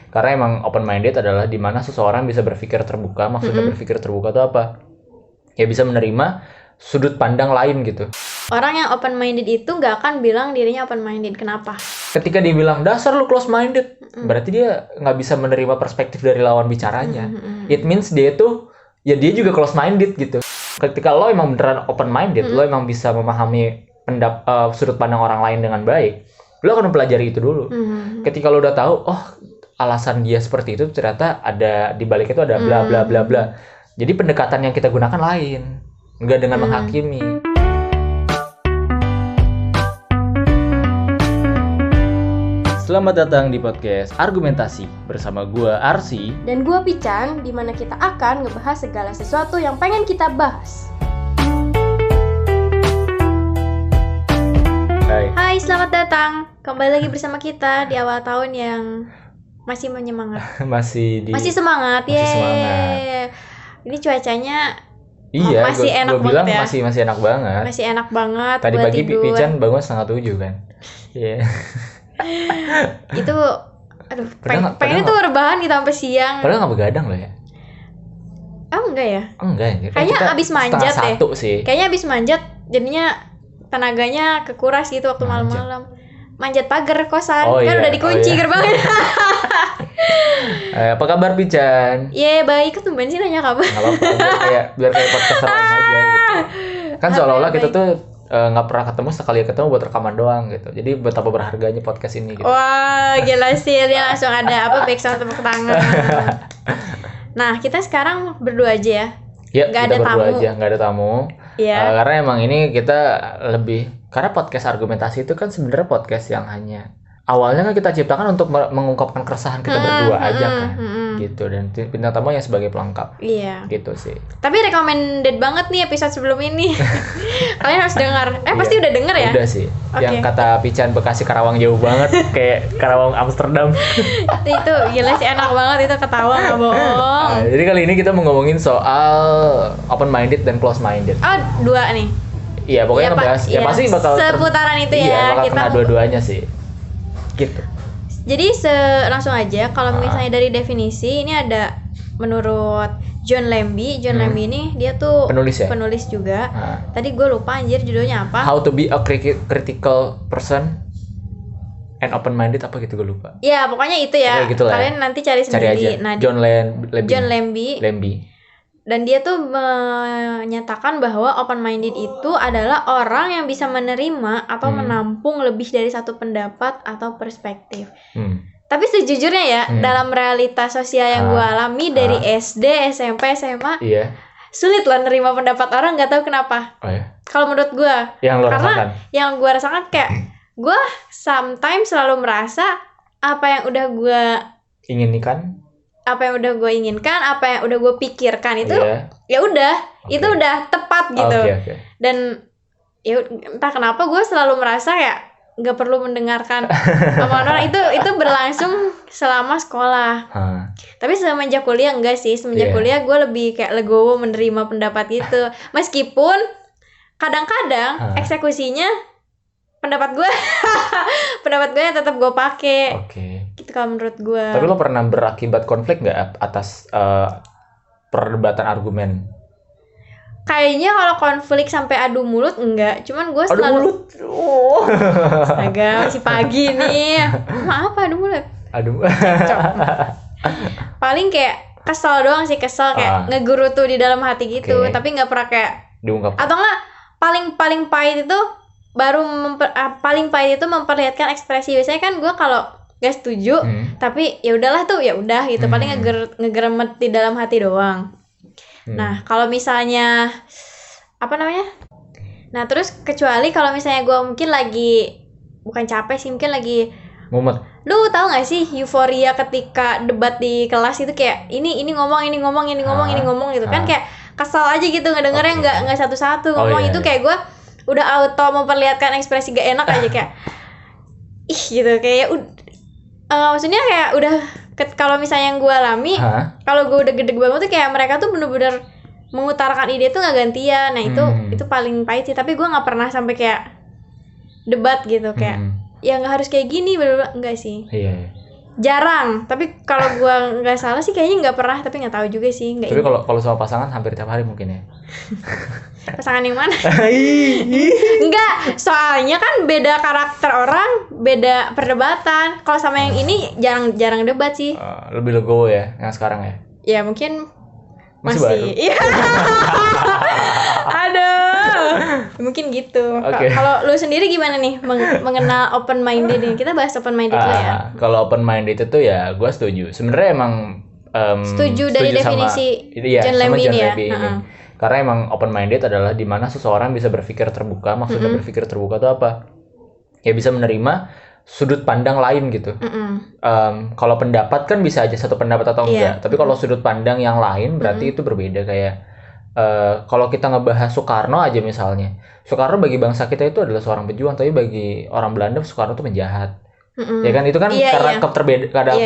Karena emang open minded adalah di mana seseorang bisa berpikir terbuka. Maksudnya berpikir terbuka itu apa? Ya bisa menerima sudut pandang lain gitu. Orang yang open minded itu nggak akan bilang dirinya open minded. Kenapa? Ketika dia bilang dasar lu close minded, berarti dia nggak bisa menerima perspektif dari lawan bicaranya. It means dia tuh ya dia juga close minded gitu. Ketika lo emang beneran open minded, lo emang bisa memahami sudut pandang orang lain dengan baik, lo akan mempelajari itu dulu. Ketika lo udah tahu, oh alasan dia seperti itu, ternyata ada di balik itu ada bla bla bla bla. Jadi pendekatan yang kita gunakan lain, nggak dengan menghakimi. Selamat datang di podcast Argumentasi bersama gua Arsi dan gua Pican, di mana kita akan ngebahas segala sesuatu yang pengen kita bahas. Hai, selamat datang. Kembali lagi bersama kita di awal tahun yang masih menyemangat. masih semangat. Ini cuacanya masih enak banget bilang ya. Masih enak banget. Masih enak banget. Tadi pagi Pican bangun 6:30 kan. Iya. Itu pengen tuh rebahan gitu sampai siang. Padahal nggak begadang loh ya. Oh enggak ya? Enggak. Kayaknya abis manjat deh. Sih. Kayaknya abis manjat jadinya tenaganya kekuras gitu waktu malam-malam. Manjat pagar kosan, udah dikunci gerbangnya. Apa kabar Pican? Baik, tumben sih nanya kabar. Nggak apa-apa, biar kayak podcast lain aja gitu. Kan seolah-olah kita tuh nggak pernah ketemu, sekali ketemu buat rekaman doang gitu. Jadi betapa berharganya podcast ini gitu. Wah, gila sih, dia langsung ada backsound tepuk tangan. Nah, kita sekarang berdua aja ya. Ya, nggak kita ada berdua tamu. aja, nggak ada tamu. Iya. Karena emang ini kita karena podcast argumentasi itu kan sebenarnya podcast yang hanya awalnya kan kita ciptakan untuk mengungkapkan keresahan kita berdua aja kan. Gitu, dan bintang tamu yang sebagai pelengkap. Iya. Gitu sih. Tapi recommended banget nih episode sebelum ini. Kalian harus dengar. Pasti udah denger ya? Udah sih. Okay. Yang kata Pican Bekasi Karawang jauh banget kayak Karawang Amsterdam. Itu gila sih, enak banget itu, ketawa nggak bohong. Jadi kali ini kita mau ngomongin soal open minded dan close minded. Oh, dua nih. Iya, pokoknya ngebahas. Ya pasti bakal seputaran itu ya. Iya, bakal kita kena dua-duanya sih. Gitu. Jadi langsung aja, kalau misalnya dari definisi ini ada menurut John Lambie. John Lambie ini dia tuh penulis juga. Tadi gue lupa anjir judulnya apa. How to be a critical person and open minded apa gitu, gue lupa. Ya pokoknya itu ya. Kalian nanti cari sendiri. Aja. Nah, John Lambie. Dan dia tuh menyatakan bahwa open minded itu adalah orang yang bisa menerima atau menampung lebih dari satu pendapat atau perspektif. Tapi sejujurnya ya, dalam realitas sosial yang gue alami dari SD, SMP, SMA, sulit loh nerima pendapat orang, nggak tahu kenapa. Oh, iya? Kalau menurut gue, karena yang gue rasakan kayak gue sometimes selalu merasa apa yang udah gue inginkan, apa yang udah gue pikirkan itu ya udah, itu udah tepat gitu. Dan ya entah kenapa gue selalu merasa ya nggak perlu mendengarkan omongan orang. Itu berlangsung selama sekolah. Tapi semenjak kuliah enggak sih. Semenjak kuliah gue lebih kayak legowo menerima pendapat itu. Meskipun kadang-kadang eksekusinya pendapat gue yang tetap gue pakai. Gitu kalau menurut gue. Tapi lo pernah berakibat konflik nggak atas perdebatan argumen? Kayaknya kalau konflik sampai adu mulut enggak. Cuman gue selalu astaga, masih pagi nih. Maaf, adu mulut. Paling kayak kesel doang sih, kayak ngegerutu di dalam hati gitu. Tapi nggak pernah kayak diungkap. Atau enggak, paling pahit itu paling pahit itu memperlihatkan ekspresi. Biasanya kan gue kalau gak setuju, tapi ya udahlah tuh, ya udah gitu. Paling ngegeremet di dalam hati doang. Nah, kalau misalnya nah terus kecuali kalau misalnya gue mungkin lagi bukan capek sih, mungkin lagi mumet. Lu tahu nggak sih euforia ketika debat di kelas itu, kayak ini ngomong gitu kan, kayak kesal aja gitu ngedengernya, nggak satu-satu ngomong. Itu kayak gue udah auto memperlihatkan ekspresi gak enak aja, kayak ih gitu, kayak maksudnya kayak udah kalau misalnya yang gue alami, kalau gue udah gede banget tuh kayak mereka tuh bener-bener mengutarakan ide tuh nggak gantian. Nah itu paling pahit sih. Tapi gue nggak pernah sampai kayak debat gitu, kayak ya nggak harus kayak gini, bener-bener enggak sih. Jarang, tapi kalau gua nggak salah sih kayaknya nggak pernah, tapi nggak tahu juga sih. Tapi kalau sama pasangan hampir tiap hari mungkin ya. Pasangan yang mana? Enggak, soalnya kan beda karakter orang, beda perdebatan. Kalau sama yang ini jarang debat sih. Lebih legowo ya yang sekarang ya. Ya mungkin masih baru. Iya. Aduh. Mungkin gitu. Okay. Kalau lu sendiri gimana nih mengenal open minded ini? Kita bahas open minded dulu ya. Kalau open minded itu ya gue setuju. Sebenarnya emang setuju dari definisi John Levy ini ya. Karena emang open minded adalah dimana seseorang bisa berpikir terbuka. Maksudnya berpikir terbuka itu apa? Ya bisa menerima sudut pandang lain gitu. Kalau pendapat kan bisa aja satu pendapat atau enggak. Tapi kalau sudut pandang yang lain berarti itu berbeda. Kayak kalau kita ngebahas Soekarno aja misalnya, Soekarno bagi bangsa kita itu adalah seorang pejuang, tapi bagi orang Belanda Soekarno itu penjahat. Ya kan itu kan karena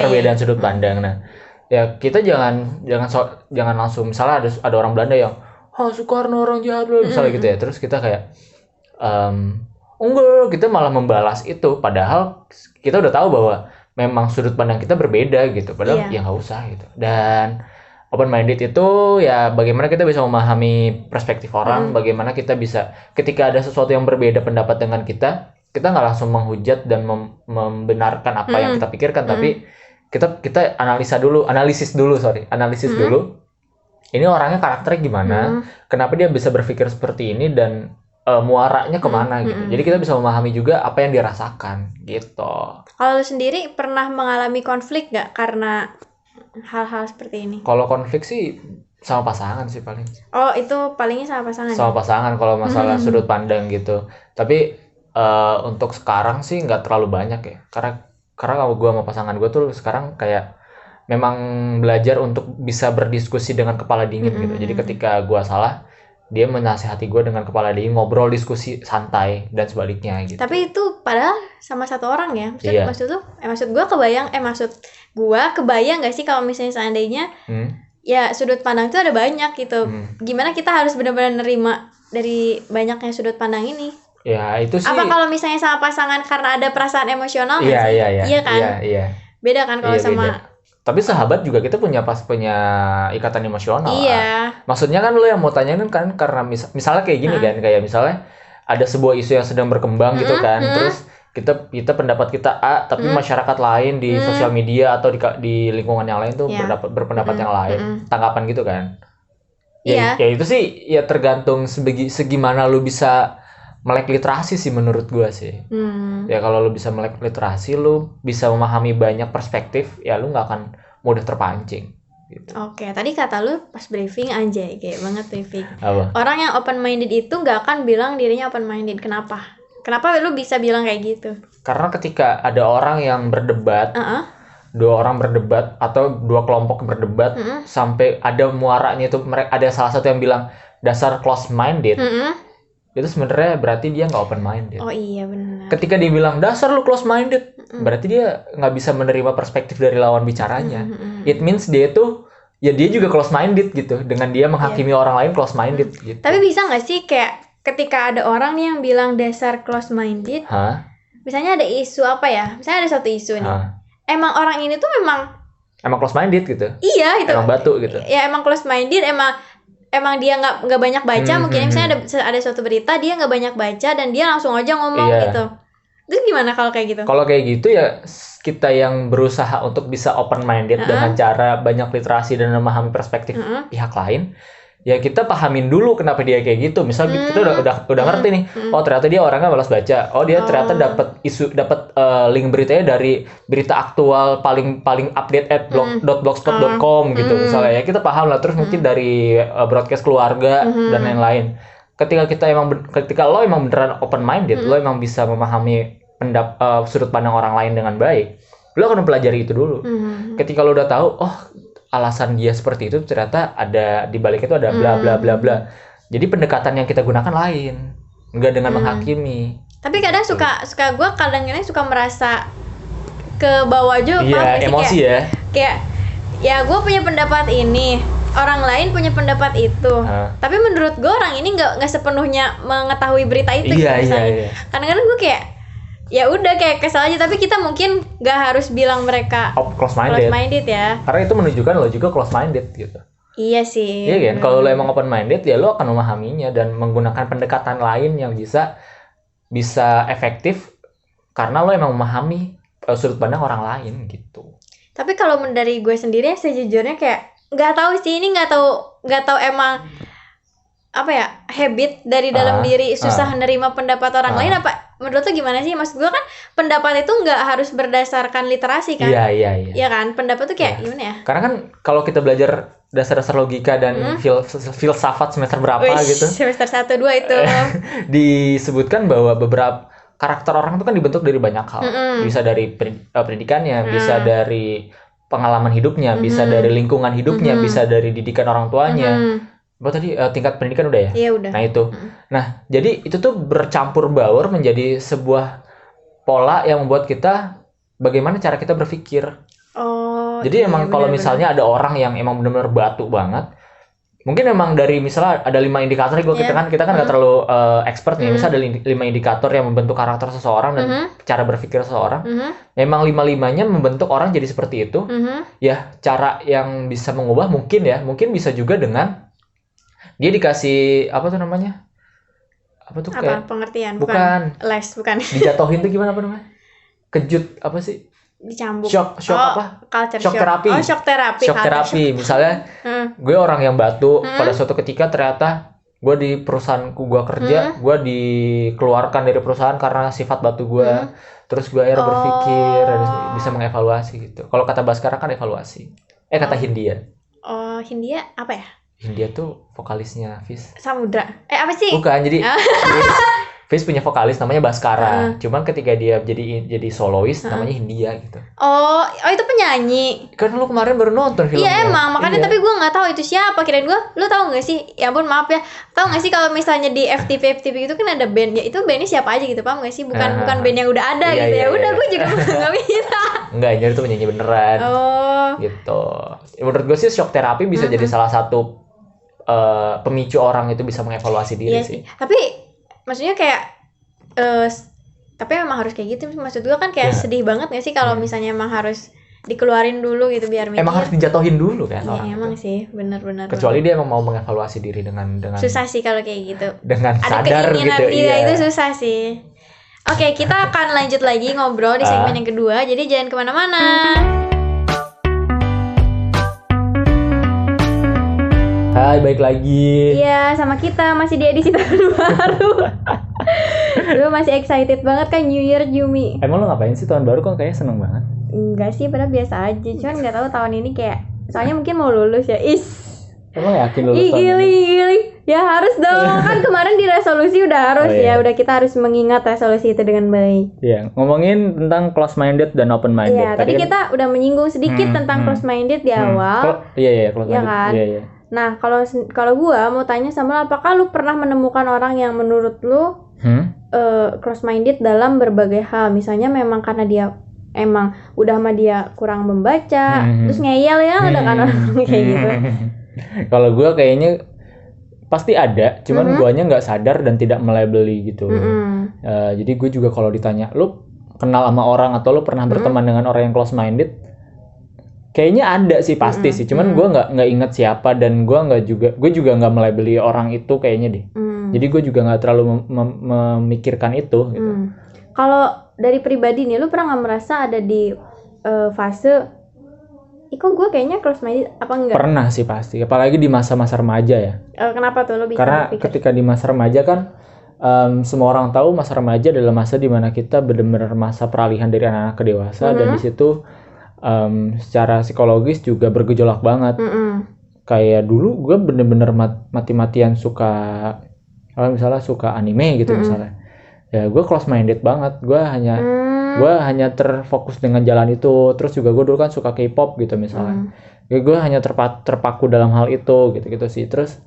perbedaan sudut pandang. Nah, ya kita jangan langsung misalnya ada orang Belanda yang Soekarno orang jahat misalnya gitu ya. Terus kita kayak enggak, kita malah membalas itu, padahal kita udah tahu bahwa memang sudut pandang kita berbeda gitu. Padahal ya nggak usah gitu. Dan open minded itu ya bagaimana kita bisa memahami perspektif orang, bagaimana kita bisa ketika ada sesuatu yang berbeda pendapat dengan kita nggak langsung menghujat dan membenarkan apa yang kita pikirkan, tapi kita analisis dulu. Ini orangnya karakternya gimana, kenapa dia bisa berpikir seperti ini dan muaranya kemana gitu. Jadi kita bisa memahami juga apa yang dirasakan gitu. Kalau lu sendiri pernah mengalami konflik nggak karena hal-hal seperti ini? Kalau konflik sih sama pasangan sih paling. Oh, itu palingnya sama pasangan? Sama pasangan kalau masalah sudut pandang gitu. Tapi untuk sekarang sih nggak terlalu banyak ya. Karena kalau gue sama pasangan gue tuh sekarang kayak memang belajar untuk bisa berdiskusi dengan kepala dingin gitu. Jadi ketika gue salah, dia menasihati gue dengan kepala dingin, ngobrol, diskusi santai dan sebaliknya gitu. Tapi itu padahal sama satu orang ya. Maksud gue kebayang nggak sih kalau misalnya seandainya ya sudut pandang itu ada banyak gitu. Gimana kita harus benar-benar nerima dari banyaknya sudut pandang ini? Ya itu sih. Apa kalau misalnya sama pasangan karena ada perasaan emosional? Iya kan? Iya. Beda kan kalau sama. Beda. Tapi sahabat juga kita punya ikatan emosional. Iya. Maksudnya kan lo yang mau tanyain kan karena misalnya kayak gini kan, kayak misalnya ada sebuah isu yang sedang berkembang gitu kan, terus kita pendapat kita A, tapi masyarakat lain di sosial media atau di lingkungan yang lain tuh berpendapat yang lain, tanggapan gitu kan. Ya itu sih ya tergantung segimana lu bisa melek literasi sih menurut gua sih. Ya kalau lu bisa melek literasi, lu bisa memahami banyak perspektif, ya lu nggak akan mudah terpancing gitu. Oke, tadi kata lu pas briefing anjay, kayak banget briefing. Apa? Orang yang open minded itu nggak akan bilang dirinya open minded. Kenapa lu bisa bilang kayak gitu? Karena ketika ada orang yang berdebat, dua orang berdebat atau dua kelompok berdebat, sampai ada muaranya itu ada salah satu yang bilang dasar close minded. Itu sebenarnya berarti dia nggak open minded. Oh iya benar. Ketika dia bilang dasar lu close minded, berarti dia nggak bisa menerima perspektif dari lawan bicaranya. It means dia juga close minded gitu, dengan dia menghakimi orang lain close minded gitu. Tapi bisa nggak sih kayak ketika ada orang nih yang bilang dasar close minded, misalnya ada isu apa ya? Misalnya ada satu isu nih, emang orang ini tuh memang close minded gitu. Iya itu. Emang batu gitu. Ya emang close minded, emang dia nggak banyak baca, mungkin misalnya ada suatu berita dia nggak banyak baca dan dia langsung aja ngomong gitu. Itu gimana kalau kayak gitu? Kalau kayak gitu ya kita yang berusaha untuk bisa open minded dengan cara banyak literasi dan memahami perspektif pihak lain, ya kita pahamin dulu kenapa dia kayak gitu. Misal kita udah ngerti nih, oh ternyata dia orangnya malas baca, oh dia ternyata dapat link beritanya dari berita aktual paling update at blogspot.com gitu misalnya, ya kita paham lah. Terus mungkin dari broadcast keluarga dan lain-lain. Ketika lo emang beneran open minded, lo emang bisa memahami sudut pandang orang lain dengan baik, lo akan mempelajari itu dulu. Ketika lo udah tahu, oh alasan dia seperti itu, ternyata ada di balik itu ada bla bla bla bla. Jadi pendekatan yang kita gunakan lain, enggak dengan menghakimi. Tapi kadang suka gue suka merasa ke bawah juga. Iya, emosi kayak ya gue punya pendapat ini, orang lain punya pendapat itu. Tapi menurut gue orang ini nggak sepenuhnya mengetahui berita itu. Iya. Kadang-kadang gue kayak ya udah kayak kesel aja, tapi kita mungkin nggak harus bilang mereka close minded ya, karena itu menunjukkan lo juga close minded gitu. Iya sih. Iya kan, kalau lo emang open minded ya lo akan memahaminya dan menggunakan pendekatan lain yang bisa efektif karena lo emang memahami sudut pandang orang lain gitu. Tapi kalau dari gue sendiri sejujurnya kayak nggak tahu sih, ini nggak tahu emang apa ya, habit dari dalam diri susah menerima pendapat orang lain apa menurut lo gimana sih? Maksud gue kan pendapat itu nggak harus berdasarkan literasi kan? Iya. Iya kan, pendapat tuh kayak gimana ya? Karena kan kalau kita belajar dasar-dasar logika dan filsafat semester berapa gitu, semester 1-2 itu disebutkan bahwa beberapa karakter orang itu kan dibentuk dari banyak hal. Bisa dari pendidikannya, bisa dari pengalaman hidupnya, bisa dari lingkungan hidupnya, bisa dari didikan orang tuanya. Tadi tingkat pendidikan udah ya? Iya udah. Nah itu. Nah jadi itu tuh bercampur baur menjadi sebuah pola yang membuat kita bagaimana cara kita berpikir. Jadi emang kalau misalnya ada orang yang emang benar-benar batu banget, mungkin emang dari misalnya ada 5 indikator, kita kan nggak terlalu expert nih. Misalnya ada 5 indikator yang membentuk karakter seseorang dan cara berpikir seseorang. Emang 5-5-nya membentuk orang jadi seperti itu. Ya cara yang bisa mengubah mungkin bisa juga dengan dia dikasih apa tuh namanya? Apa tuh kayak pengertian? Bukan. Les, bukan. Dijatuhin tuh gimana apa namanya? Kejut apa sih? Dicambuk. Shock apa? Culture shock terapi. Shock terapi. Shock terapi. Misalnya gue orang yang batu, pada suatu ketika ternyata gue di perusahaanku gue kerja, gue dikeluarkan dari perusahaan karena sifat batu gue. Terus gue akhirnya berpikir dan bisa mengevaluasi gitu. Kalau kata Baskara kan evaluasi. Kata Hindia. Hindia apa ya? Hindia tuh vokalisnya Fish. Samudra. Apa sih? Bukan, jadi Fish punya vokalis namanya Baskara. Cuman ketika dia jadi solois namanya Hindia gitu. Oh itu penyanyi. Kan lu kemarin baru nonton filmnya. Iya emang, makanya tapi gue nggak tahu itu siapa. Kirain gue, lu tahu nggak sih? Ya ampun maaf ya. Tahu nggak sih kalau misalnya di FTV gitu kan ada band ya, itu bandnya siapa aja gitu, paham nggak sih? Bukan band yang udah ada gitu ya. Udah gue juga nggak bisa. Enggak, jadi itu penyanyi beneran. Gitu. Menurut gue sih shock terapi bisa jadi salah satu pemicu orang itu bisa mengevaluasi diri sih. Tapi maksudnya kayak tapi memang harus kayak gitu. Maksud gue kan kayak sedih banget gak sih kalau misalnya emang harus dikeluarin dulu gitu biar mikir. Emang harus dijatuhin dulu kan orang. Iya emang sih, benar-benar. Kecuali dia emang mau mengevaluasi diri dengan susah sih kalau kayak gitu. Dengan ada sadar gitu. Iya itu susah sih. Oke, kita akan lanjut lagi ngobrol di segmen yang kedua. Jadi jangan kemana-mana. Hai, balik lagi. Iya, sama kita masih di edisi tahun baru. Gue masih excited banget kan New Year Jumi. Emang lo ngapain sih tahun baru kok kayaknya seneng banget? Enggak sih, padahal biasa aja. Cuman nggak tahu tahun ini kayak, soalnya mungkin mau lulus ya. Emang yakin lulus tahun ini? Gili. Ya harus dong. Kan kemarin di resolusi udah harus ya. Udah kita harus mengingat resolusi itu dengan baik. Iya, ngomongin tentang close minded dan open minded. Iya, tadi kita udah menyinggung sedikit tentang close minded di awal. Iya, close minded. Kan? Iya. Nah, kalau gua mau tanya sama lo, apakah lu pernah menemukan orang yang menurut lu close minded dalam berbagai hal? Misalnya memang karena dia emang udah sama dia kurang membaca, terus ngeyel ya, ada kan orang kayak gitu. Kalau gua kayaknya pasti ada, cuman guanya nggak sadar dan tidak melabeli gitu. Jadi gue juga kalau ditanya, lu kenal sama orang atau lu pernah berteman dengan orang yang close minded? Kayaknya ada sih pasti sih, cuman gue nggak inget siapa dan gue juga nggak melabeli orang itu kayaknya deh. Jadi gue juga nggak terlalu memikirkan itu. Gitu. Kalau dari pribadi nih, lu pernah nggak merasa ada di fase, kok gue kayaknya close minded apa enggak? Pernah sih pasti, apalagi di masa-masa remaja ya. Kenapa tuh lo bisa? Karena ketika di masa remaja kan semua orang tahu masa remaja adalah masa dimana kita benar-benar masa peralihan dari anak-anak ke dewasa dan di situ secara psikologis juga bergejolak banget. Kayak dulu gue bener-bener mati-matian suka, kalau misalnya suka anime gitu misalnya, ya gue close minded banget. Gue hanya terfokus dengan jalan itu. Terus juga gue dulu kan suka K-pop gitu misalnya. Gue hanya terpaku dalam hal itu gitu sih. Terus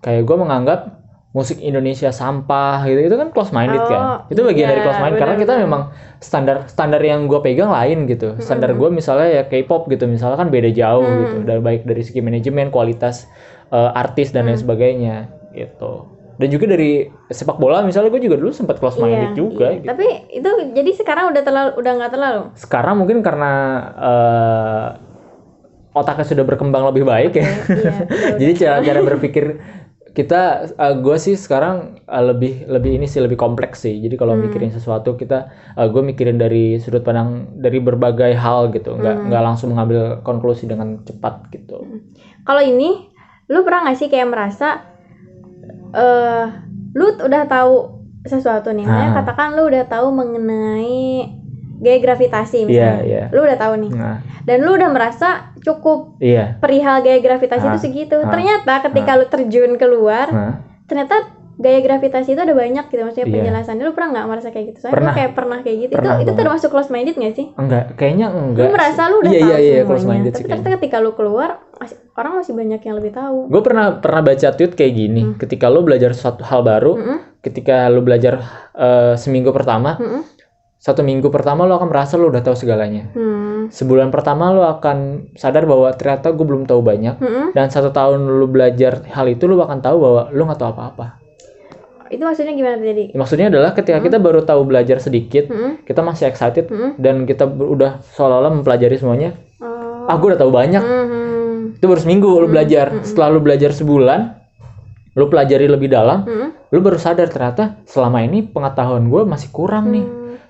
kayak gue menganggap musik Indonesia sampah gitu, itu kan close minded kan. Itu bagian dari close minded karena kita memang standar yang gue pegang lain gitu. Standar gue misalnya ya K-pop gitu misalnya kan beda jauh gitu. Dan baik dari segi manajemen, kualitas artis dan lain sebagainya gitu. Dan juga dari sepak bola misalnya gue juga dulu sempat close minded juga. Gitu. Tapi itu jadi sekarang udah nggak terlalu. Sekarang mungkin karena otaknya sudah berkembang lebih baik ya. Iya, jadi cara berpikir kita, gue sih sekarang lebih kompleks sih. Jadi kalau mikirin sesuatu gue mikirin dari sudut pandang dari berbagai hal gitu, nggak langsung mengambil konklusi dengan cepat gitu. Kalau ini, lu pernah nggak sih kayak merasa, lu udah tahu sesuatu nih, misalnya katakan lu udah tahu mengenai gaya gravitasi misalnya, lu udah tahu nih, dan lu udah merasa cukup perihal gaya gravitasi itu segitu. Ternyata ketika lu terjun keluar, ternyata gaya gravitasi itu ada banyak gitu, maksudnya penjelasannya. Lu pernah nggak merasa kayak gitu? Soalnya gue kayak pernah kayak gitu. Itu termasuk close minded nggak sih? Kayaknya enggak. Lu merasa lu udah tahu semuanya, tapi ternyata ketika lu keluar, orang masih banyak yang lebih tahu. Gue pernah baca tweet kayak gini, ketika lu belajar suatu hal baru, ketika lu belajar seminggu pertama, 1 minggu pertama lo akan merasa lo udah tahu segalanya. Sebulan pertama lo akan sadar bahwa ternyata gue belum tahu banyak. Dan 1 tahun lo belajar hal itu, lo akan tahu bahwa lo nggak tahu apa-apa. Itu maksudnya gimana jadi? Maksudnya adalah ketika kita baru tahu belajar sedikit, kita masih excited dan kita udah seolah-olah mempelajari semuanya. Gue udah tahu banyak. Itu baru seminggu lo belajar. Setelah lo belajar sebulan, lo pelajari lebih dalam, lo baru sadar ternyata selama ini pengetahuan gue masih kurang nih.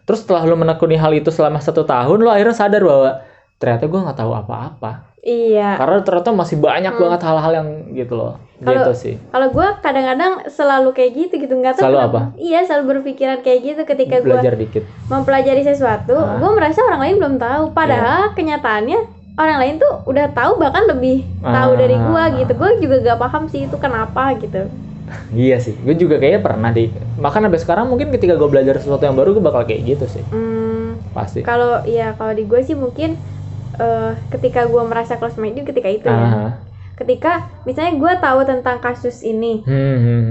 Terus setelah lo menekuni hal itu selama 1 tahun, lo akhirnya sadar bahwa ternyata gue nggak tahu apa-apa. Iya. Karena ternyata masih banyak banget hal-hal yang gitu loh. Gitu sih. Kalau gue kadang-kadang selalu kayak gitu nggak tahu. Selalu apa? Iya, selalu berpikiran kayak gitu ketika gue belajar dikit. Mempelajari sesuatu, gue merasa orang lain belum tahu. Padahal kenyataannya orang lain tuh udah tahu, bahkan lebih tahu dari gue gitu. Gue juga gak paham sih itu kenapa gitu. Iya sih, gue juga kayaknya pernah deh. Makanya sampai sekarang mungkin ketika gue belajar sesuatu yang baru, gue bakal kayak gitu sih. Pasti. Kalau di gue sih mungkin ketika gue merasa close minded ketika itu ya. Ketika misalnya gue tahu tentang kasus ini,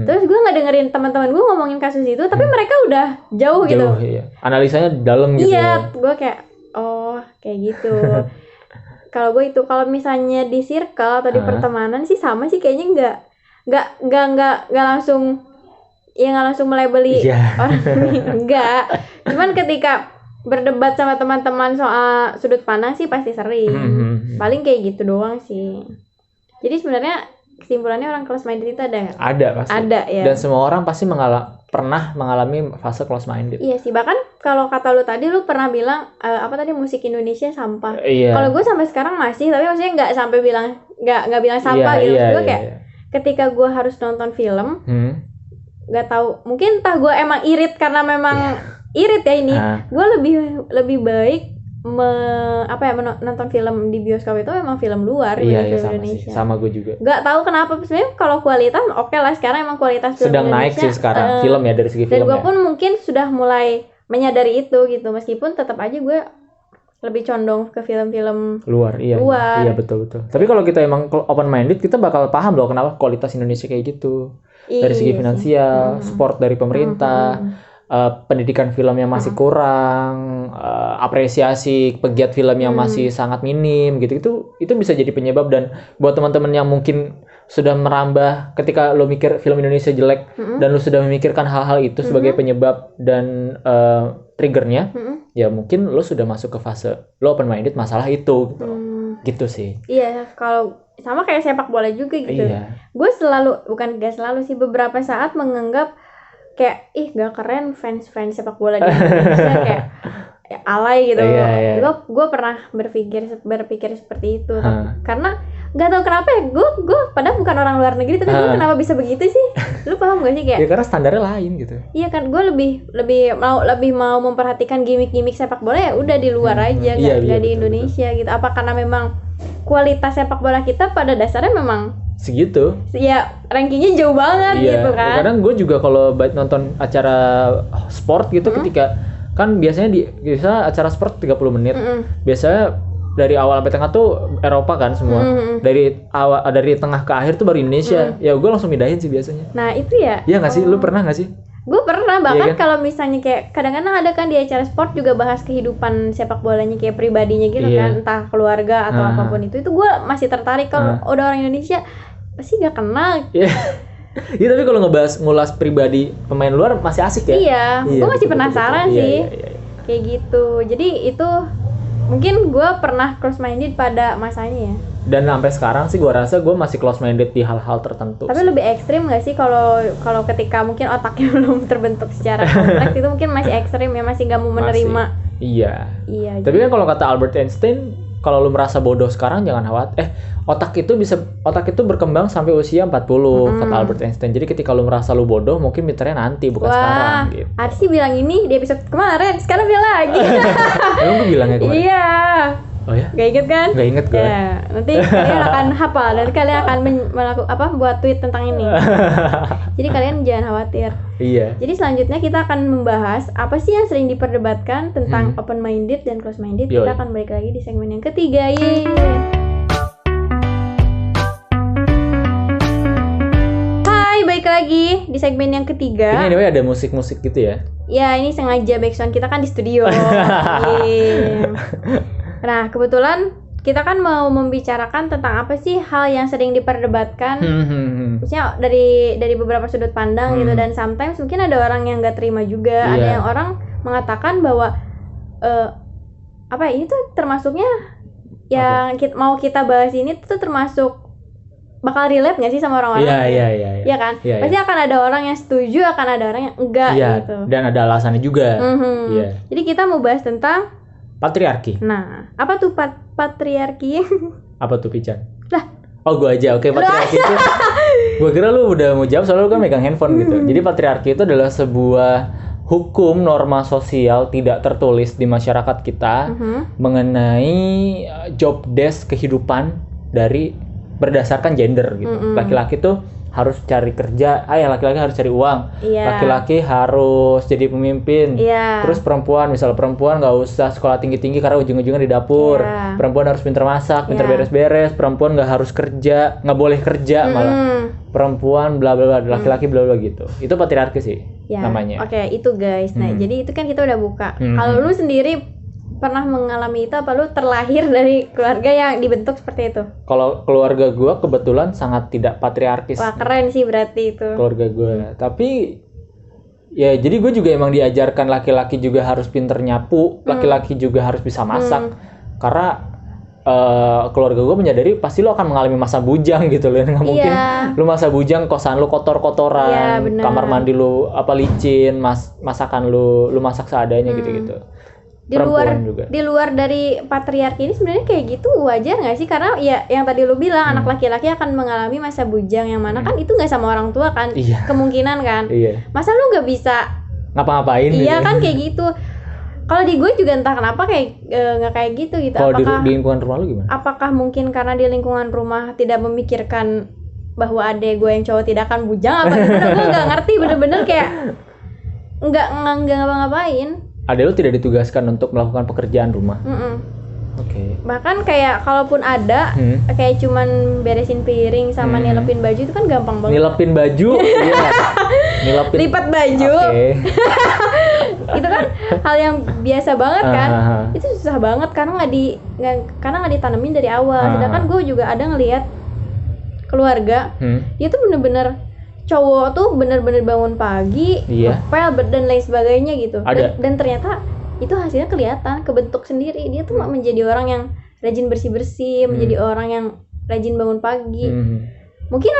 terus gue nggak dengerin teman-teman gue ngomongin kasus itu, tapi mereka udah jauh gitu. Iya. Analisanya dalam gitu. Iya, gue kayak kayak gitu. Kalau gue itu, kalau misalnya di circle atau di pertemanan sih sama sih kayaknya nggak langsung melabeli orang ini, enggak. Cuman ketika berdebat sama teman-teman soal sudut pandang sih pasti sering. Paling kayak gitu doang sih. Jadi sebenarnya kesimpulannya orang close minded itu ada? Ada pasti. Ada ya. Dan semua orang pasti pernah mengalami fase close minded. Iya sih, bahkan kalau kata lu tadi, lu pernah bilang musik Indonesia sampah. Iya. Kalau gue sampai sekarang masih, tapi maksudnya nggak sampai bilang nggak bilang sampah gitu. Gue kayak ketika gue harus nonton film, nggak tahu, mungkin entah gue emang irit karena memang irit ya ini, gue lebih baik menonton film di bioskop itu memang film luar film Indonesia. Sama gue juga. Nggak tahu kenapa, sebenarnya kalau kualitas oke lah, sekarang emang kualitas film sedang Indonesia naik sih sekarang film ya, dari segi film. Dan gue pun mungkin sudah mulai menyadari itu gitu, meskipun tetap aja gue lebih condong ke film-film luar. Iya betul. Tapi kalau kita emang open minded, kita bakal paham loh kenapa kualitas Indonesia kayak gitu. Dari segi finansial, support dari pemerintah, pendidikan film yang masih kurang, apresiasi pegiat film yang masih sangat minim gitu. Itu bisa jadi penyebab. Dan buat teman-teman yang mungkin sudah merambah, ketika lo mikir film Indonesia jelek dan lo sudah memikirkan hal-hal itu sebagai penyebab dan triggernya, ya mungkin lo sudah masuk ke fase lo open minded masalah itu gitu. Gitu sih. Iya, kalau sama kayak sepak bola juga gitu. Gue gak selalu sih, beberapa saat menganggap kayak gak keren fans sepak bola di Indonesia, kayak alay gitu. Gue pernah berpikir seperti itu, karena nggak tahu kenapa ya, gue padahal bukan orang luar negeri, tapi gue kenapa bisa begitu sih? Lu paham gak sih kayak? Ya karena standarnya lain gitu. Iya kan, gue lebih mau memperhatikan gimmick sepak bola, ya udah di luar aja, nggak di Indonesia gitu. Apa karena memang kualitas sepak bola kita pada dasarnya memang segitu? Ya rankingnya jauh banget gitu kan. Kadang gue juga kalau nonton acara sport gitu, ketika kan biasanya biasa acara sport 30 menit, biasanya dari awal sampai tengah tuh Eropa kan semua. Dari tengah ke akhir tuh baru Indonesia. Ya gue langsung mindahin sih biasanya. Nah itu ya. Iya nggak sih? Lu pernah nggak sih? Gue pernah, bahkan kalau misalnya kayak kadang-kadang ada kan di acara sport juga bahas kehidupan sepak bolanya kayak pribadinya gitu kan, entah keluarga atau apapun itu gue masih tertarik. Kalau udah orang Indonesia pasti gak kenal. Iya, tapi kalau ngulas pribadi pemain luar masih asik ya. Iya, gue masih penasaran sih. Iya. Kayak gitu. Jadi itu mungkin gue pernah close minded pada masanya ya. Dan sampai sekarang sih gue rasa gue masih close minded di hal-hal tertentu. Tapi lebih ekstrim nggak sih kalau ketika mungkin otaknya belum terbentuk secara kompleks itu mungkin masih ekstrim ya, masih nggak mau menerima. Iya. Tapi jadi... kan kalau kata Albert Einstein, kalau lu merasa bodoh sekarang jangan khawatir. Otak itu berkembang sampai usia 40 kata Albert Einstein. Jadi ketika lu merasa lu bodoh, mungkin pinternya nanti bukan sekarang gitu. Arsi bilang ini di episode kemarin, sekarang bilang lagi. Emang gue bilangnya kemarin? Iya. Oh ya? Gak inget kan? Gak inget gue. Ya, nanti kalian akan hafal dan kalian akan buat tweet tentang ini. Jadi kalian jangan khawatir. Iya. Jadi selanjutnya kita akan membahas apa sih yang sering diperdebatkan tentang open minded dan close minded. Kita akan balik lagi di segmen yang ketiga. Hai, balik lagi di segmen yang ketiga. Ini anyway ada musik-musik gitu ya? Ya, ini sengaja backsound kita kan di studio. Nah, kebetulan kita kan mau membicarakan tentang apa sih hal yang sering diperdebatkan, maksudnya dari beberapa sudut pandang gitu, dan sometimes mungkin ada orang yang nggak terima juga, ada yang orang mengatakan bahwa ini tuh termasuknya yang mau kita bahas ini tuh termasuk bakal relate nggak sih sama orang-orang? Iya kan? Pasti akan ada orang yang setuju, akan ada orang yang enggak gitu. Dan ada alasannya juga. Jadi kita mau bahas tentang patriarki. Nah, apa tuh patriarki? Apa tuh, Pican? Lah. Oh, gue aja. Oke, patriarki itu. Gue kira lu udah mau jawab soalnya lu kan megang handphone gitu. Jadi patriarki itu adalah sebuah hukum norma sosial tidak tertulis di masyarakat kita mengenai job desk kehidupan dari berdasarkan gender gitu. Laki-laki tuh harus cari kerja, laki-laki harus cari uang, laki-laki harus jadi pemimpin, terus perempuan nggak usah sekolah tinggi-tinggi karena ujung-ujungnya di dapur, perempuan harus pintar masak, pintar beres-beres, perempuan nggak harus kerja, nggak boleh kerja malah, perempuan bla bla bla, laki-laki bla bla gitu. Itu patriarki sih namanya. Oke, itu guys. Nah, jadi itu kan kita udah buka. Kalau lu sendiri pernah mengalami itu, apa lu terlahir dari keluarga yang dibentuk seperti itu? Kalau keluarga gue kebetulan sangat tidak patriarkis. Wah, keren sih berarti itu. Keluarga gue. Tapi ya jadi gue juga emang diajarkan laki-laki juga harus pinter nyapu, laki-laki juga harus bisa masak. Karena keluarga gue menyadari pasti lo akan mengalami masa bujang gitu loh. Nggak mungkin lo masa bujang, kosan lo kotor-kotoran, kamar mandi lo licin, masakan lo masak seadanya gitu-gitu. Di luar dari patriarki ini sebenarnya kayak gitu wajar nggak sih? Karena ya yang tadi lu bilang anak laki-laki akan mengalami masa bujang, yang mana kan itu nggak sama orang tua kan, kemungkinan kan. Masa lu nggak bisa ngapa-ngapain? Iya kan, kayak gitu. Kalau di gue juga entah kenapa kayak nggak kayak gitu. Kalau di lingkungan rumah lu gimana? Apakah mungkin karena di lingkungan rumah tidak memikirkan bahwa adek gue yang cowok tidak akan bujang apa gimana? Gue nggak ngerti, bener-bener kayak nggak ngapa-ngapain. Ada lu tidak ditugaskan untuk melakukan pekerjaan rumah. Oke. Bahkan kayak kalaupun ada, kayak cuman beresin piring sama nilepin baju itu kan gampang banget. Nilepin baju, lipat baju. Itu kan hal yang biasa banget kan. Itu susah banget karena nggak ditanemin dari awal. Sedangkan gue juga ada ngelihat keluarga, dia tuh bener-bener cowok tuh bener-bener bangun pagi, ngepel dan lain sebagainya gitu. Dan ternyata itu hasilnya kelihatan, kebentuk sendiri. Dia tuh menjadi orang yang rajin bersih-bersih, menjadi orang yang rajin bangun pagi. Mungkin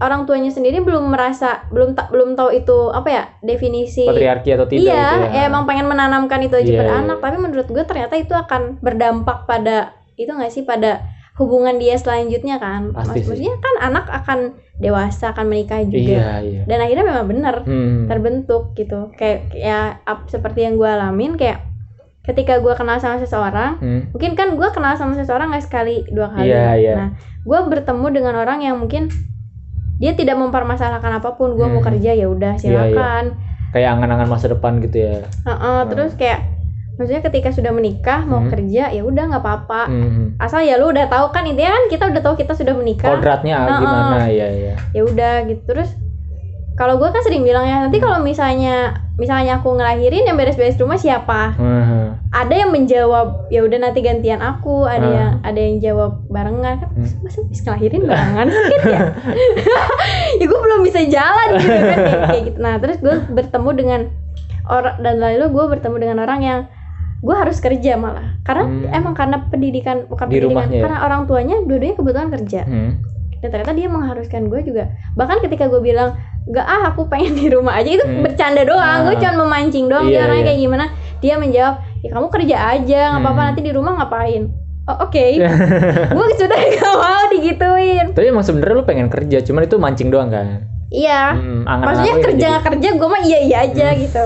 orang tuanya sendiri belum tahu itu apa ya, definisi patriarki atau tidak. Iya, emang pengen menanamkan itu aja pada anak. Tapi menurut gue ternyata itu akan berdampak pada itu nggak sih, pada hubungan dia selanjutnya kan. Maksudnya kan anak akan dewasa, akan menikah juga. Dan akhirnya memang benar terbentuk gitu. Kayak ya seperti yang gue alamin, kayak ketika gue kenal sama seseorang, mungkin kan gue kenal sama seseorang nggak sekali, 2 kali. Nah, gue bertemu dengan orang yang mungkin dia tidak mempermasalahkan apapun. Gue mau kerja ya udah silakan. Kayak angan-angan masa depan gitu ya. Terus kayak maksudnya ketika sudah menikah mau kerja ya udah nggak apa-apa, asal ya lu udah tahu kan, intinya kan kita udah tahu kita sudah menikah, kodratnya gimana. Ya udah gitu. Terus kalau gue kan sering bilang ya, nanti kalau misalnya aku ngelahirin yang beres-beres rumah siapa? ada yang menjawab ya udah nanti gantian aku, ada yang jawab barengan kan, masa bisa ngelahirin barengan kan ya. Ya gue belum bisa jalan gitu kan kayak gitu. Nah terus gue bertemu dengan orang, dan lalu gue bertemu dengan orang yang gue harus kerja malah karena emang karena pendidikan bukan di pendidikan rumahnya, karena orang tuanya dua-duanya kebetulan kerja. Dan ternyata dia mengharuskan gue juga, bahkan ketika gue bilang gak aku pengen di rumah aja, itu bercanda doang, gue cuma memancing doang. Dia orangnya kayak gimana, dia menjawab ya kamu kerja aja nggak apa-apa, nanti di rumah ngapain. Oke. Gue sudah gak mau digituin. Tapi emang sebenarnya lu pengen kerja, cuman itu mancing doang kan. Iya, maksudnya kerja nggak kerja gue mah iya aja gitu.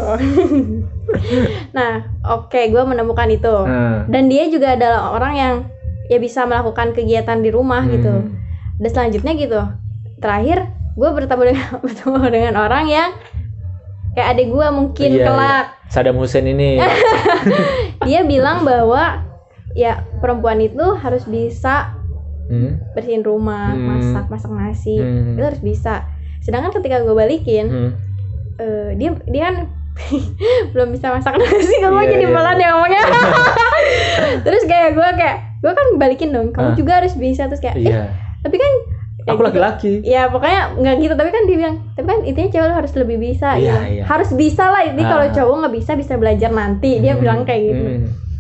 Nah gue menemukan itu. Dan dia juga adalah orang yang ya bisa melakukan kegiatan di rumah gitu. Dan selanjutnya gitu, terakhir gue bertemu dengan orang yang kayak adik gue mungkin kelak. Saddam Hussein ini. Dia bilang bahwa ya perempuan itu harus bisa bersihin rumah, masak nasi, itu harus bisa. Sedangkan ketika gue balikin, dia kan belum bisa masak nasi, gue jadi pelan ya ngomongnya. Terus kayak gue kan balikin dong, kamu juga harus bisa. Terus kayak tapi kan aku laki-laki. Ya pokoknya nggak gitu, tapi kan dia bilang, tapi kan intinya cewek lo harus lebih bisa. Harus bisa lah, ini kalau cowok nggak bisa belajar nanti. Dia bilang kayak gitu.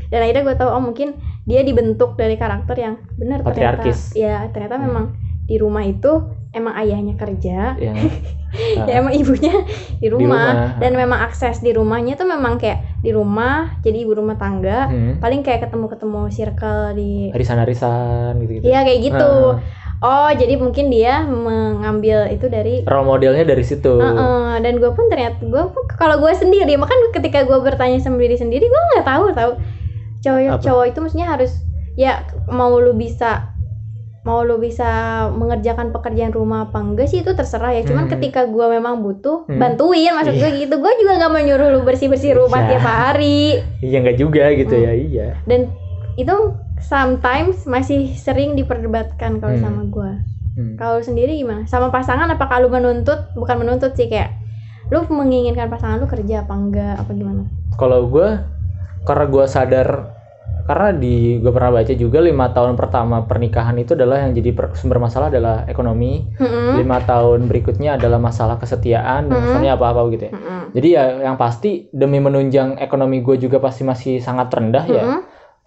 Dan akhirnya gue tahu mungkin dia dibentuk dari karakter yang benar patriarkis. Ternyata memang di rumah itu emang ayahnya kerja, ya emang ibunya di rumah. Dan memang akses di rumahnya tuh memang kayak di rumah, jadi ibu rumah tangga. Paling kayak ketemu circle di arisan gitu. Iya kayak gitu. Jadi mungkin dia mengambil itu dari role modelnya dari situ. Dan gue pun ternyata kalau gue sendiri, makanya ketika gue bertanya sendiri gue nggak tahu cowok itu maksudnya harus ya mau lu bisa mengerjakan pekerjaan rumah apa enggak sih itu terserah ya. Cuman ketika gue memang butuh bantuin, maksud gue gitu, gue juga nggak menyuruh lu bersih rumah tiap hari. Iya nggak juga gitu ya. Iya. Dan itu sometimes masih sering diperdebatkan kalau sama gue. Kalau sendiri gimana? Sama pasangan apakah lu bukan menuntut sih, kayak lu menginginkan pasangan lu kerja apa enggak, apa gimana? Kalau gue, karena gue sadar, karena gue pernah baca juga 5 tahun pertama pernikahan itu adalah yang jadi sumber masalah adalah ekonomi. 5 tahun berikutnya adalah masalah kesetiaan, dan misalnya apa-apa gitu ya. Jadi ya yang pasti demi menunjang ekonomi gue juga pasti masih sangat rendah ya.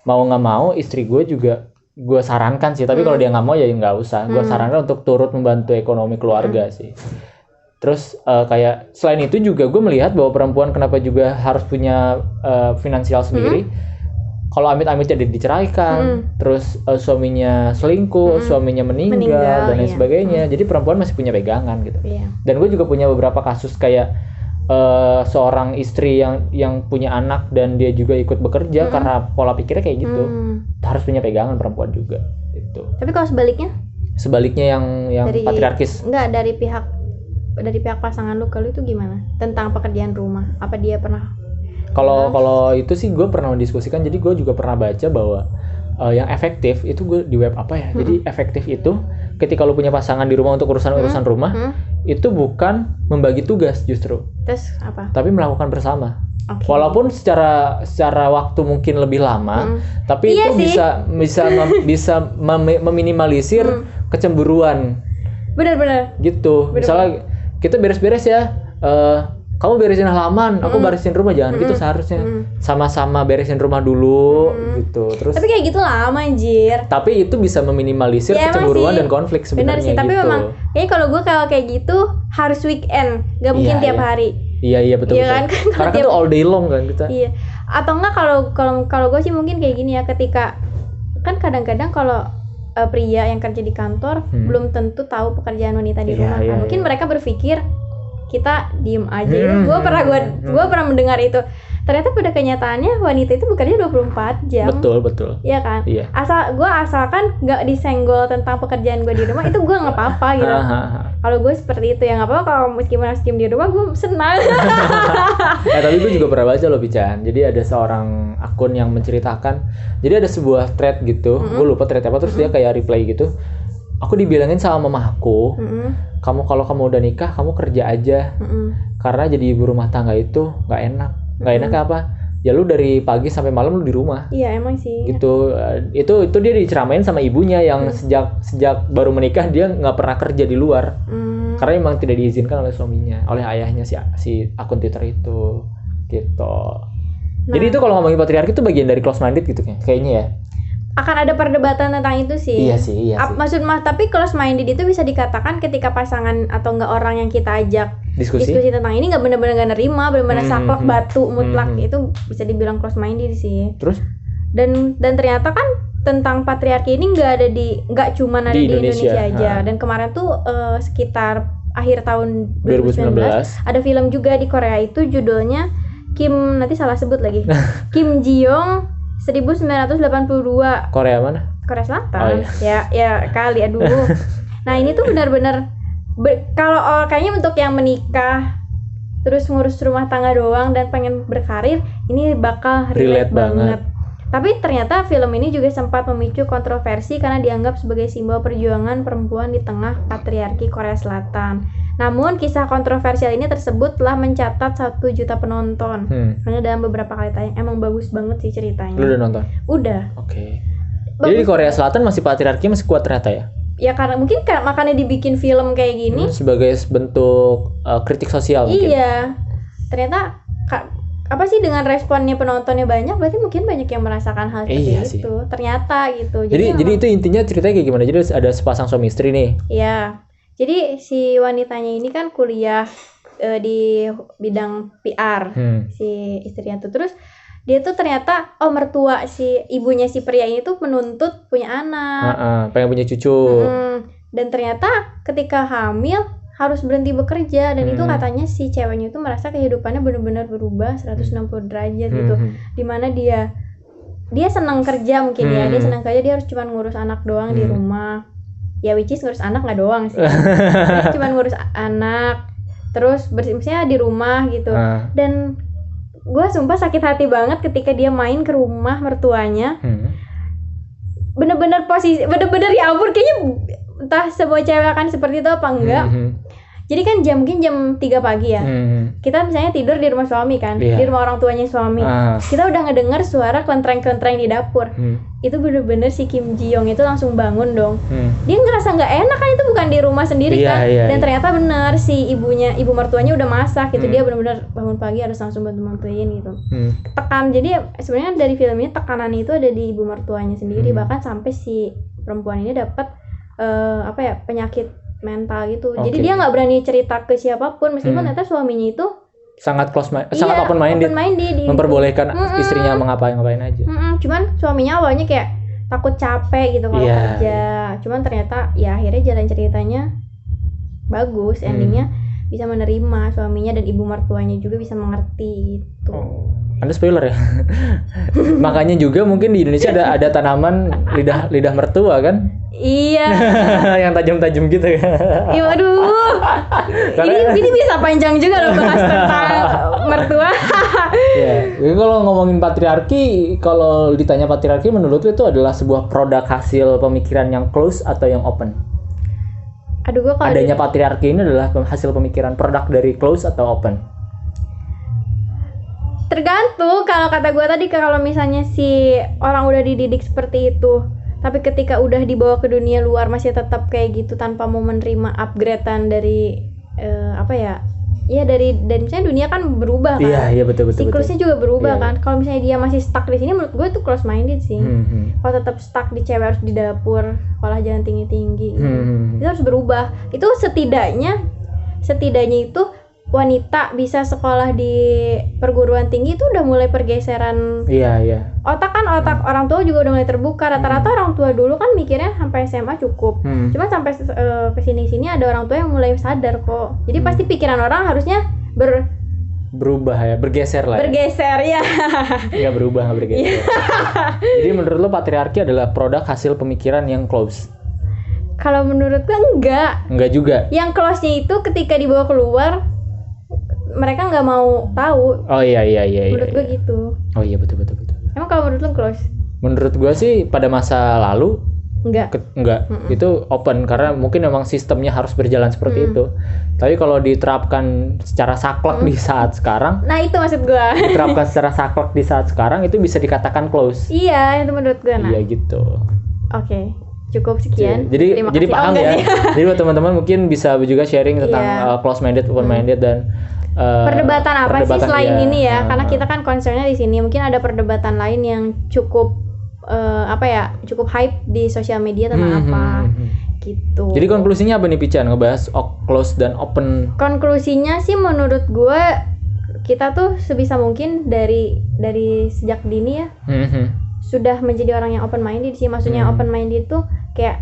Mau nggak mau istri gue juga gue sarankan sih, tapi kalau dia nggak mau ya nggak usah. Gue sarankan untuk turut membantu ekonomi keluarga sih. Terus kayak selain itu juga gue melihat bahwa perempuan kenapa juga harus punya finansial sendiri. Kalau amit-amit jadi diceraikan, terus suaminya selingkuh, suaminya meninggal dan lain sebagainya. Jadi perempuan masih punya pegangan gitu. Dan gue juga punya beberapa kasus kayak seorang istri yang punya anak dan dia juga ikut bekerja karena pola pikirnya kayak gitu. Harus punya pegangan perempuan juga itu. Tapi kalau sebaliknya yang patriarkis. Enggak, dari pihak pasangan lu ke lu itu gimana? Tentang pekerjaan rumah. Apa dia pernah? Kalau itu sih gue pernah mendiskusikan. Jadi gue juga pernah baca bahwa yang efektif itu gue di web apa ya. Jadi efektif itu ketika lu punya pasangan di rumah untuk urusan rumah, itu bukan membagi tugas justru. Terus apa? Tapi melakukan bersama. Walaupun secara waktu mungkin lebih lama, tapi itu bisa meminimalisir kecemburuan. Benar. Gitu. Misalnya kita beres-beres ya. Kamu beresin halaman, aku beresin rumah, jangan gitu seharusnya. Sama-sama beresin rumah dulu gitu. Terus tapi kayak gitu lama anjir. Tapi itu bisa meminimalisir kecemburuan dan konflik sebenarnya. Benar sih, tapi memang kayaknya kalau gue kayak gitu harus weekend, gak mungkin tiap hari. Iya betul. Kan? Karena kan itu all day long kan kita. Iya. Atau enggak kalau gue sih mungkin kayak gini ya, ketika kan kadang-kadang kalau pria yang kerja di kantor belum tentu tahu pekerjaan wanita di rumah. Mungkin mereka berpikir kita diem aja. Gue pernah mendengar itu. Ternyata pada kenyataannya wanita itu bekerja 24 jam. Betul. Iya kan? Iya. Asalkan nggak disenggol tentang pekerjaan gue di rumah, itu gue nggak apa-apa gitu. Kalau gue seperti itu ya nggak apa-apa. Kalau meskipun harus diem di rumah, gue senang. Tapi gue juga pernah baca loh Pican. Jadi ada seorang akun yang menceritakan. Jadi ada sebuah thread gitu. Gue lupa thread apa. Terus dia kayak reply gitu. Aku dibilangin sama mamaku, kalau kamu udah nikah, kamu kerja aja. Karena jadi ibu rumah tangga itu nggak enak. Nggak enak apa? ya lu dari pagi sampai malam lu di rumah. Iya emang sih. Gitu. Itu dia diceramain sama ibunya yang sejak baru menikah dia nggak pernah kerja di luar. Karena emang tidak diizinkan oleh suaminya, oleh ayahnya si akun Twitter itu. Gitu. Jadi itu kalau ngomongin patriarki itu bagian dari close minded gitu kayaknya ya. Akan ada perdebatan tentang itu sih. Iya sih. Tapi close minded itu bisa dikatakan ketika pasangan atau enggak orang yang kita ajak diskusi tentang ini enggak benar-benar enggak nerima, benar-benar saklek batu mutlak, itu bisa dibilang close minded sih. Terus? Dan ternyata kan tentang patriarki ini enggak cuma ada di Indonesia aja. Dan kemarin tuh sekitar akhir tahun 2019 ada film juga di Korea itu judulnya nanti salah sebut lagi. Kim Ji Young 1982. Korea mana? Korea Selatan. Ya kali aduh. Nah, ini tuh benar-benar kalau kayaknya untuk yang menikah terus ngurus rumah tangga doang dan pengen berkarir, ini bakal relate banget. Tapi ternyata film ini juga sempat memicu kontroversi karena dianggap sebagai simbol perjuangan perempuan di tengah patriarki Korea Selatan. Namun kisah kontroversial ini tersebut telah mencatat 1 juta penonton. Hanya dalam beberapa kali tayang. Emang bagus banget sih ceritanya. Lu udah nonton? Udah. Oke. Jadi di Korea Selatan masih patriarki masih kuat ternyata ya? Ya karena mungkin makanya dibikin film kayak gini. Sebagai bentuk kritik sosial mungkin. Iya. Ternyata apa sih dengan responnya penontonnya banyak, berarti mungkin banyak yang merasakan hal seperti itu. Ternyata gitu. Jadi itu intinya ceritanya kayak gimana? Jadi ada sepasang suami istri nih. Iya. Jadi si wanitanya ini kan kuliah di bidang PR, si istrinya tuh. Terus dia tuh ternyata mertua si ibunya si pria ini tuh menuntut punya anak. Pengen punya cucu. Dan ternyata ketika hamil harus berhenti bekerja, dan itu katanya si ceweknya itu merasa kehidupannya benar-benar berubah 160 derajat gitu. Dimana dia senang kerja mungkin ya, dia senang kerja, dia harus cuma ngurus anak doang di rumah. Ya which is ngurus anak nggak doang sih, dia cuma ngurus anak, terus bersihnya di rumah gitu. Dan gue sumpah sakit hati banget ketika dia main ke rumah mertuanya. Bener-bener ya ampun, kayaknya entah semua cewek akan seperti itu apa enggak. Jadi kan mungkin jam 3 pagi ya. Kita misalnya tidur di rumah suami kan, di rumah orang tuanya suami. Kita udah ngedenger suara klentreng-klentreng di dapur. Itu bener-bener si Kim Ji Young itu langsung bangun dong. Dia ngerasa nggak enak kan, itu bukan di rumah sendiri kan. Dan ternyata bener si ibu mertuanya udah masak gitu. Dia bener-bener bangun pagi harus langsung bantuin gitu. Tekan. Jadi sebenarnya dari film ini tekanan itu ada di ibu mertuanya sendiri. Bahkan sampai si perempuan ini dapat penyakit mental gitu. Jadi dia nggak berani cerita ke siapapun, meskipun ternyata suaminya itu sangat sangat open minded, memperbolehkan istrinya ngapain aja. Cuman suaminya awalnya kayak takut capek gitu kalau kerja. Cuman ternyata ya akhirnya jalan ceritanya bagus, endingnya bisa menerima suaminya dan ibu mertuanya juga bisa mengerti gitu. Anda spoiler ya. Makanya juga mungkin di Indonesia ada tanaman lidah mertua kan? Iya. Yang tajam-tajam gitu ya. Iya, aduh. Ini bisa panjang juga loh bahas tentang mertua. Jadi kalau ngomongin patriarki, kalau ditanya patriarki menurut lu itu adalah sebuah produk hasil pemikiran yang close atau yang open? Aduh, gua adanya patriarki ini adalah hasil pemikiran produk dari close atau open? Tergantung. Kalau kata gue tadi, kalau misalnya si orang udah dididik seperti itu, tapi ketika udah dibawa ke dunia luar masih tetap kayak gitu tanpa mau menerima upgradean dari dari misalnya dunia kan berubah kan. Iya betul. Siklusnya juga berubah kan. Kalau misalnya dia masih stuck di sini, menurut gue itu close minded sih. Kalau tetap stuck di cewek harus di dapur, sekolah jangan tinggi-tinggi. Itu harus berubah. Itu setidaknya itu wanita bisa sekolah di perguruan tinggi itu udah mulai pergeseran. Iya. Otak orang tua juga udah mulai terbuka. Rata-rata orang tua dulu kan mikirnya sampai SMA cukup. Cuma sampai kesini-sini ada orang tua yang mulai sadar kok. Jadi pasti pikiran orang harusnya berubah ya, bergeser lah. Bergeser ya. Nggak berubah, nggak bergeser. Jadi menurut lo patriarki adalah produk hasil pemikiran yang close? Kalau menurut gue enggak. Enggak juga. Yang close-nya itu ketika dibawa keluar, mereka nggak mau tahu. Oh iya. Menurut gue gitu. Oh iya betul. Emang kalau menurut lu close? Menurut gue sih pada masa lalu Enggak. Itu open karena mungkin memang sistemnya harus berjalan seperti itu. Tapi kalau diterapkan secara saklek di saat sekarang, nah itu maksud gue. Diterapkan secara saklek di saat sekarang itu bisa dikatakan close. Iya, itu menurut gue. Iya gitu. Oke. Cukup sekian. Jadi paham ya. Jadi buat teman-teman mungkin bisa juga sharing tentang close minded, open minded dan perdebatan apa sih selain ini ya? Karena kita kan concernnya di sini. Mungkin ada perdebatan lain yang cukup cukup hype di sosial media tentang apa gitu. Jadi konklusinya apa nih Pican ngebahas close dan open? Konklusinya sih menurut gue kita tuh sebisa mungkin dari sejak dini ya sudah menjadi orang yang open minded sih. Maksudnya open minded tuh kayak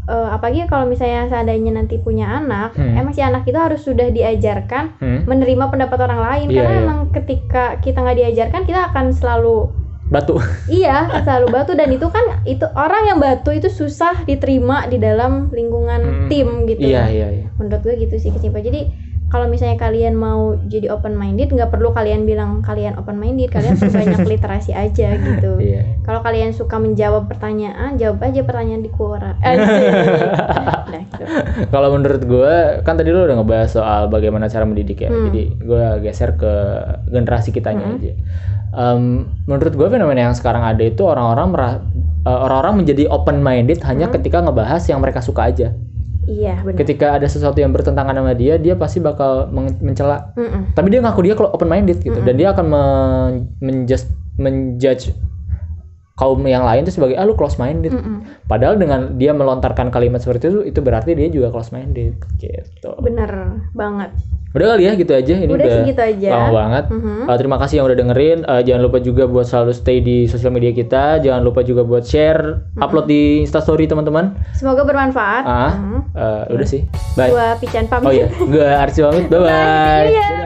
apalagi kalau misalnya seandainya nanti punya anak, emang si anak itu harus sudah diajarkan menerima pendapat orang lain. Karena emang ketika kita nggak diajarkan, kita akan selalu batu. Iya, selalu batu. Dan itu kan orang yang batu itu susah diterima di dalam lingkungan tim gitu. Iya. Menurut gue gitu sih kesimpulan. Jadi kalau misalnya kalian mau jadi open minded, nggak perlu kalian bilang kalian open minded, kalian perbanyak literasi aja gitu. Kalau kalian suka menjawab pertanyaan, jawab aja pertanyaan di Quora. Nah, gitu. Kalau menurut gue, kan tadi lu udah ngebahas soal bagaimana cara mendidik ya. Jadi gue geser ke generasi kitanya aja. Menurut gue fenomena yang sekarang ada itu orang-orang menjadi open minded hanya ketika ngebahas yang mereka suka aja. Iya benar. Ketika ada sesuatu yang bertentangan sama dia pasti bakal mencela. Tapi dia ngaku dia kalau open minded gitu, dan dia akan menjudge kaum yang lain itu sebagai lu close minded. Padahal dengan dia melontarkan kalimat seperti itu berarti dia juga close minded gitu. Bener banget. Udah kali ya gitu aja. Ini udah segitu aja. Lama banget. Terima kasih yang udah dengerin. Jangan lupa juga buat selalu stay di sosial media kita. Jangan lupa juga buat share, upload di Instastory teman-teman. Semoga bermanfaat. Udah sih. Bye. Gua Pican pamit. Oh iya, gua Arsi pamit. Bye bye.